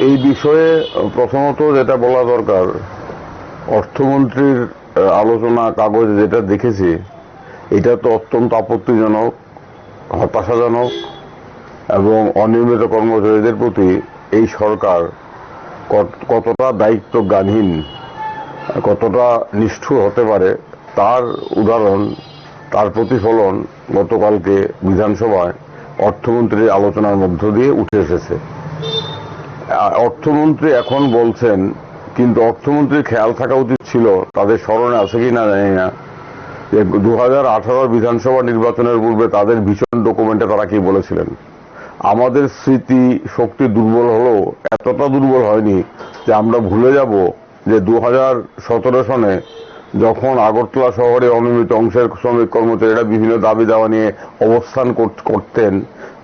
এই বিষয়ে প্রথমত যেটা বলা দরকার, অর্থমন্ত্রীর আলোচনা কাগজে যেটা দেখেছি এটা তো অত্যন্ত আপত্তিজনক, হতাশাজনক এবং অনিয়মিত কর্মচারীদের প্রতি এই সরকার কতটা দায়িত্বজ্ঞানহীন, কতটা নিষ্ঠুর হতে পারে তার উদাহরণ, তার প্রতিফলন গতকালকে বিধানসভায় অর্থমন্ত্রীর আলোচনার মধ্য দিয়ে উঠে এসেছে। অর্থমন্ত্রী এখন বলছেন, কিন্তু অর্থমন্ত্রীর খেয়াল থাকা উচিত ছিল, তাদের স্মরণে আছে কি না জানি না, যে 2018 বিধানসভা নির্বাচনের পূর্বে তাদের ভীষণ ডকুমেন্টে তারা কি বলেছিলেন। আমাদের স্মৃতি শক্তি দুর্বল হলেও এতটা দুর্বল হয়নি যে আমরা ভুলে যাব যে 2017 সনে যখন আগরতলা শহরে অনিয়মিত অংশের শ্রমিক কর্মচারীরা বিভিন্ন দাবি দাওয়া নিয়ে অবস্থান করতেন,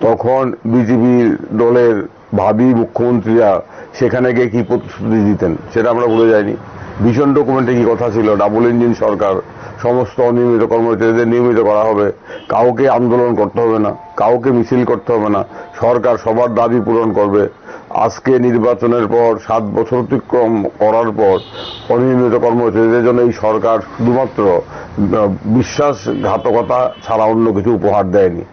তখন বিজেপি দলের ভাবি মুখ্যমন্ত্রীরা সেখানে গিয়ে কি প্রতিশ্রুতি দিতেন সেটা আমরা ভুলে যাইনি। ভীষণ ডকুমেন্টে কি কথা ছিল, ডাবল ইঞ্জিন সরকার, সমস্ত অনিয়মিত কর্মচারীদের নিয়মিত করা হবে, কাউকে আন্দোলন করতে হবে না, কাউকে মিছিল করতে হবে না, সরকার সবার দাবি পূরণ করবে। আজকে নির্বাচনের পর 7 বছর অতিক্রম করার পর অনিয়মিত কর্মচারীদের জন্য এই সরকার শুধুমাত্র বিশ্বাসঘাতকতা ছাড়া অন্য কিছু উপহার দেয়নি।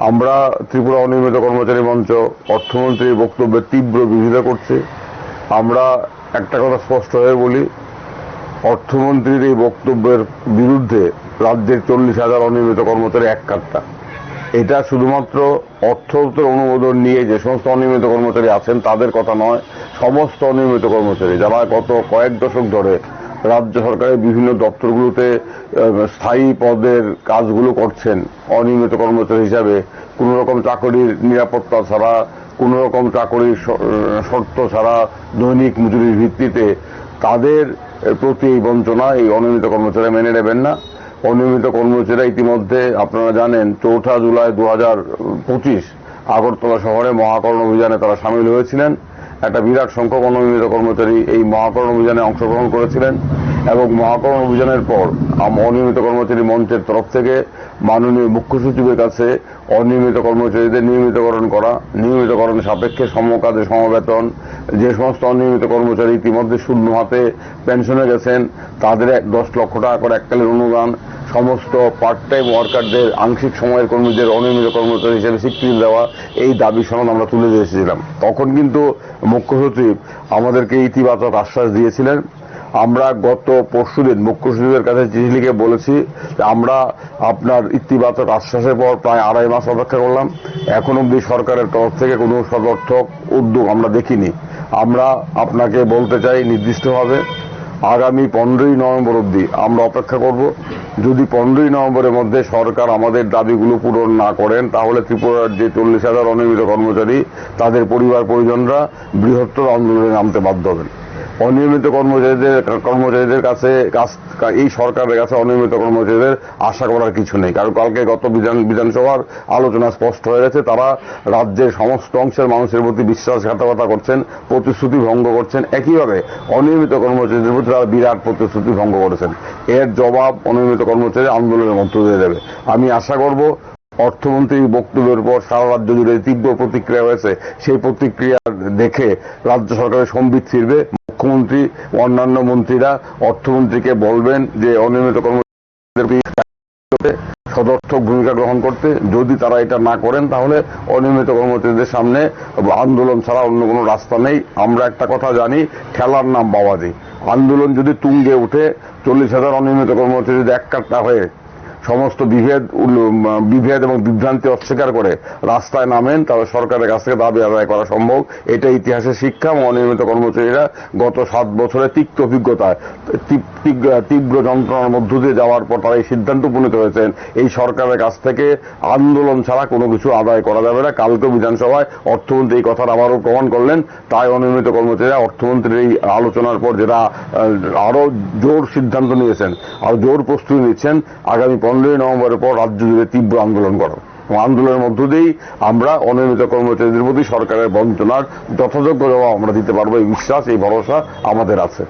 আমরা ত্রিপুরা অনিয়মিত কর্মচারী মঞ্চ অর্থমন্ত্রীর বক্তব্যের তীব্র বিরোধিতা করছি। আমরা একটা কথা স্পষ্ট হয়ে বলি, অর্থমন্ত্রীর এই বক্তব্যের বিরুদ্ধে রাজ্যের 40,000 অনিয়মিত কর্মচারী এক কাট্টা। এটা শুধুমাত্র অর্থের অনুমোদন নিয়ে যে সমস্ত অনিয়মিত কর্মচারী আছেন তাদের কথা নয়, সমস্ত অনিয়মিত কর্মচারী যারা গত কয়েক দশক ধরে রাজ্য সরকারের বিভিন্ন দপ্তরগুলোতে স্থায়ী পদের কাজগুলো করছেন অনিয়মিত কর্মচারী হিসাবে, কোনো রকম চাকরির নিরাপত্তা ছাড়া, কোনো রকম চাকরির শর্ত ছাড়া, দৈনিক মজুরির ভিত্তিতে, তাদের প্রতি এই বঞ্চনা এই অনিয়মিত কর্মচারী মেনে নেবেন না। অনিয়মিত কর্মচারীরা ইতিমধ্যে আপনারা জানেন 4 জুলাই 2025 আগরতলা শহরে মহাকরণ অভিযানে তারা সামিল হয়েছিলেন। একটা বিরাট সংখ্যক অনিয়মিত কর্মচারী এই মহাকরণ অভিযানে অংশগ্রহণ করেছিলেন এবং মহাকরণ অভিযানের পর অনিয়মিত কর্মচারী মঞ্চের তরফ থেকে মাননীয় মুখ্য সচিবের কাছে অনিয়মিত কর্মচারীদের নিয়মিতকরণ করা, নিয়মিতকরণ সাপেক্ষে সমকাজে সমবেতন, যে সমস্ত অনিয়মিত কর্মচারী ইতিমধ্যে শূন্য হাতে পেনশনে গেছেন তাদের 10 লক্ষ টাকা করে এককালীন অনুদান, সমস্ত পার্ট টাইম ওয়ার্কারদের, আংশিক সময়ের কর্মীদের অনিয়মিত কর্মচারী হিসেবে স্বীকৃতি দেওয়া, এই দাবি সনদ আমরা তুলে দিয়েছিলাম। তখন কিন্তু মুখ্য সচিব আমাদেরকে ইতিবাচক আশ্বাস দিয়েছিলেন। আমরা গত পরশুদিন মুখ্য সচিবের কাছে চিঠি লিখে বলেছি যে আমরা আপনার ইতিবাচক আশ্বাসের পর প্রায় 2.5 মাস অপেক্ষা করলাম, এখন অবধি সরকারের তরফ থেকে কোনো সদর্থক উদ্যোগ আমরা দেখিনি। আমরা আপনাকে বলতে চাই নির্দিষ্টভাবে আগামী 15ই নভেম্বর অবধি আমরা অপেক্ষা করব। যদি 15ই নভেম্বরের মধ্যে সরকার আমাদের দাবিগুলো পূরণ না করেন তাহলে ত্রিপুরার যে 40,000 অনিয়মিত কর্মচারী তাদের পরিবার পরিজনরা বৃহত্তর আন্দোলনে নামতে বাধ্য হবেন। অনিয়মিত কর্মচারীদের কাছে এই সরকারের কাছে অনিয়মিত কর্মচারীদের আশা করার কিছু নেই, কারণ কালকে গত বিধানসভার আলোচনা স্পষ্ট হয়ে গেছে তারা রাজ্যের সমস্ত অংশের মানুষের প্রতি বিশ্বাসঘাতকতা করছেন, প্রতিশ্রুতি ভঙ্গ করছেন। একইভাবে অনিয়মিত কর্মচারীদের প্রতি তারা বিরাট প্রতিশ্রুতি ভঙ্গ করেছেন। এর জবাব অনিয়মিত কর্মচারী আন্দোলনের মধ্য দিয়ে দেবে। আমি আশা করব অর্থমন্ত্রীর বক্তব্যের পর সারা রাজ্য জুড়ে তীব্র প্রতিক্রিয়া হয়েছে, সেই প্রতিক্রিয়া দেখে রাজ্য সরকারের সম্বিত ফিরবে। মুখ্যমন্ত্রী, অন্যান্য মন্ত্রীরা অর্থমন্ত্রীকে বলবেন যে অনিয়মিত কর্মচারীদের সদর্থক ভূমিকা গ্রহণ করতে। যদি তারা এটা না করেন তাহলে অনিয়মিত কর্মচারীদের সামনে আন্দোলন ছাড়া অন্য কোনো রাস্তা নেই। আমরা একটা কথা জানি, খেলার নাম বাবাজি। আন্দোলন যদি তুঙ্গে উঠে 40,000 অনিয়মিত কর্মচারীদের এক কাট্টা হয়ে সমস্ত বিভেদ এবং বিভ্রান্তি অস্বীকার করে রাস্তায় নামেন, তাহলে সরকারের কাছ থেকে দাবি আদায় করা সম্ভব। এটা ইতিহাসের শিক্ষা। অনিয়মিত কর্মচারীরা গত 7 বছরের তিক্ত অভিজ্ঞতায়, তীব্র যন্ত্রণার মধ্য দিয়ে যাওয়ার পর তারা এই সিদ্ধান্ত উপনীত হয়েছেন এই সরকারের কাছ থেকে আন্দোলন ছাড়া কোনো কিছু আদায় করা যাবে না। কালকে বিধানসভায় অর্থমন্ত্রী এই কথাটা আবারও প্রমাণ করলেন। তাই অনিয়মিত কর্মচারীরা অর্থমন্ত্রীর এই আলোচনার পর যেটা আরো জোর সিদ্ধান্ত নিয়েছেন, আরো জোর প্রস্তুতি নিচ্ছেন, আগামী 15ই নভেম্বরের পর রাজ্য জুড়ে তীব্র আন্দোলন করো। আন্দোলনের মধ্য দিয়েই আমরা অনিয়মিত কর্মচারীদের প্রতি সরকারের বঞ্চনার যথাযোগ্য জবাব আমরা দিতে পারবো, এই বিশ্বাস, এই ভরসা আমাদের আছে।